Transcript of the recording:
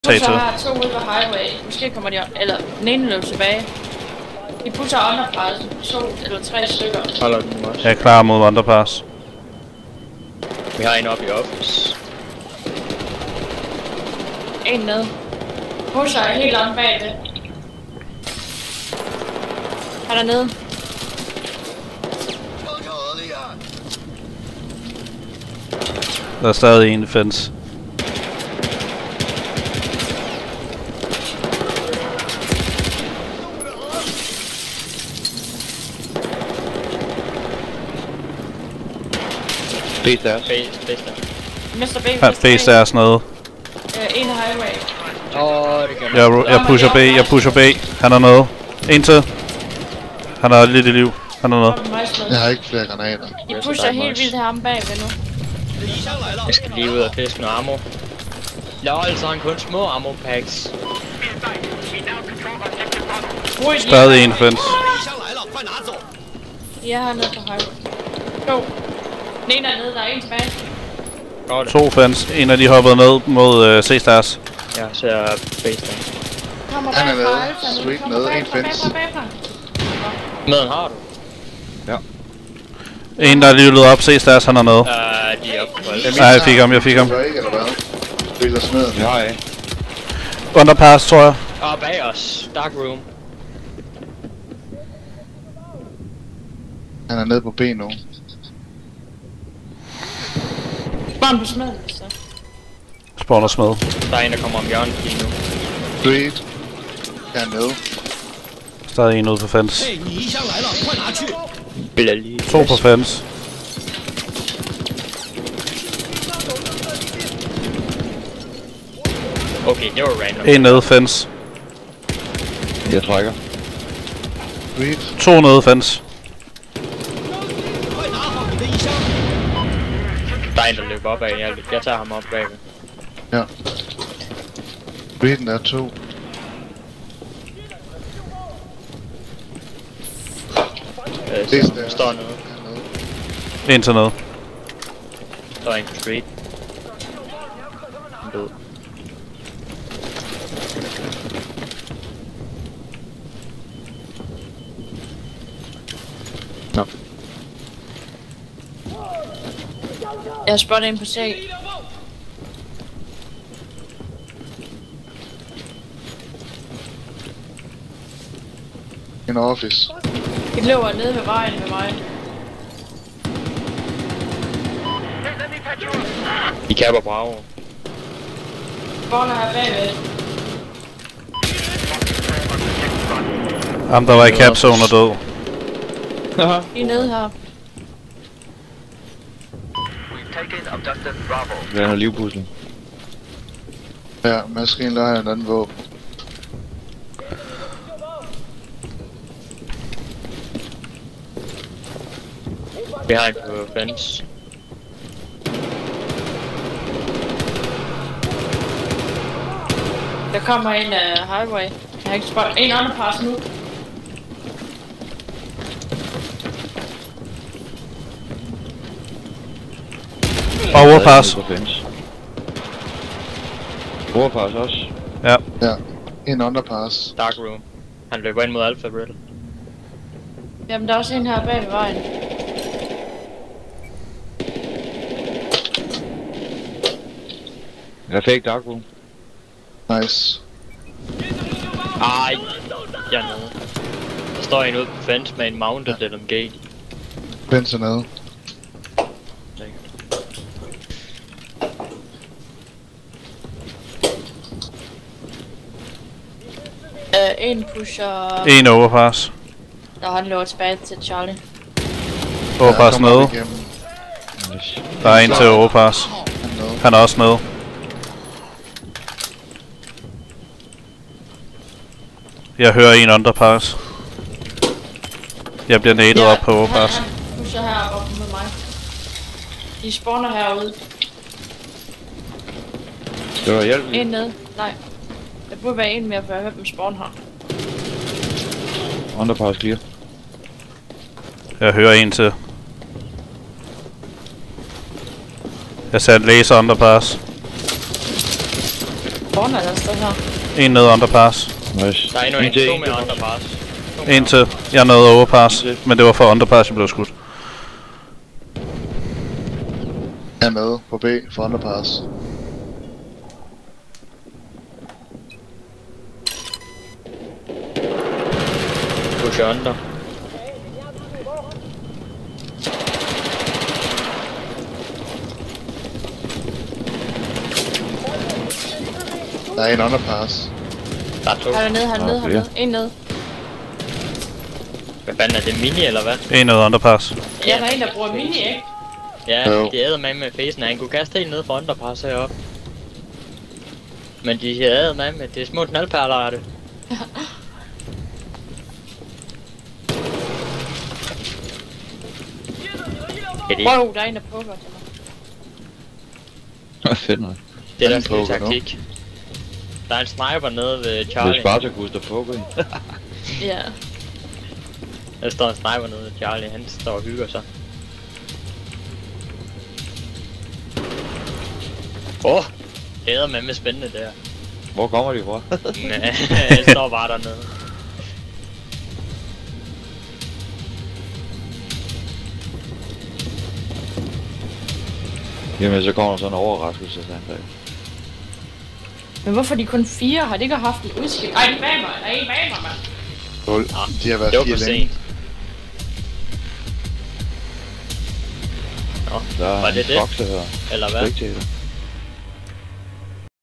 Pusher har 2 ude på highway. Måske kommer de op, eller den ene løber tilbage. De pusher underpass. 2 eller 3 stykker. Holder den også. Jeg er klar mod underpass. Vi har en oppe i office. En nede. Pusher er helt om bag det. Han er nede. Der er stadig en fence. Base der. Mr. B. Ja, base er sådan noget. En highway. Det kan Jeg pusher B. Han er noget. En til. Han har lidt i liv. Han er noget. Jeg har ikke flere granater. I pusher helt vildt heromme bagved nu. Jeg skal lige ud og fiske noget ammo. Lol, så har han kun små ammo packs. Stadig en fence. Jeg har nede på highway. Jo. Den ene er nede, der er en tilbage. 2 fence. En af de hoppede ned mod C-stars. Jeg ser base der. Kommer Han er bagfra, nede. Alfa nu. Street Kommer nede. bagfra, En fence. bagfra. Maden har du? En der er lige løbet op. C-stars, han er nede. De er oppe. Nej, jeg fik ham. Break eller hvad? Spiller smeden. Ja, ja. Underpass, tror jeg. Bag os. Dark room. Han er nede på B nu. Barn på smed, så. Spawner smed. Der er en, der kommer om hjørnet lige nu. Street. Jeg er nede. Stadig en ude på fence. Spiller lige. 2 på fence. Okay, det var random. En nede fence. Jeg trækker. Street. 2 nede fence. Der er en, der løber op af. Jeg tager ham op bagved. Ja. Streeten er 2. Der står noget. En til noget. Der er en på street. Han død. Nå. Jeg har spottet en på C. En office. De løber nede ved vejen med mig. De kapper Bravo. Spawner her bagved. Ham der var i capzone og død. De er nede her. Jeg har livpusling. Ja, maskinen der har en anden våben. Vi har en på fence. Der kommer en highway. Jeg har ikke spottet en underpass nu. Overpass. Overpass også. Ja. Ja. En underpass. Dark room. Han løber ind mod Alpha Brittle. Jamen der er også en her bag ved vejen. Jeg fik dark room. Nice. Ej, jeg er nede. Der står en ude på fence med en mounted LMG. Fence er nede. En pusher. En overpass. Der han løber tilbage til Charlie. Overpass kommer nede. op igennem. Der er en til overpass. Han er nede. Han er også nede. Jeg hører en underpass. Jeg bliver nadet op på overpass. Han pusher heroppe med mig. De spawner herude. Det var hjælp. En nede. Nej. Der burde være en mere, for jeg har hørt dem spawn her. Underpass clear. Jeg hører en til. Jeg ser en laser underpass. spawner der sted her. En nede underpass. Nice. Der er endnu en, to med underpass. En til. Jeg nåede overpass, men det var for underpass, jeg blev skudt. Jeg er med på B for underpass. Push under. Der er en underpass. Der er to. Han er nede, han er nede, han er nede. En nede. Hvad fanden er det, mini eller hvad? En nede underpass. Ja, der er en, der bruger mini, ikke? Ja, Jo. de æder med facen. Han kunne kaste helt ned for underpass heroppe. Men de æder med det er små knaldperler, er det. Kan de ikke? Wow, der er en, der poker til mig. Fedt nok. Det er der Han skal poker nu. taktik. Der er en sniper nede ved Det er Charlie. Spartacus, der poker i. Ja. Der står en sniper nede ved Charlie. Han står og hygger sig. Æder med spændende der. Hvor kommer de fra? Jeg står bare dernede. Jamen, så kommer der sådan en overraskelse, Sandberg. Men hvorfor er de kun 4? Har de ikke haft en udskift? Ej, de bag mig. Der er en bag mig, mand. Hul. De har været Det var 4 for længe. sent. Nå, Der var er det en det? bokser her. Eller hvad? Spectator.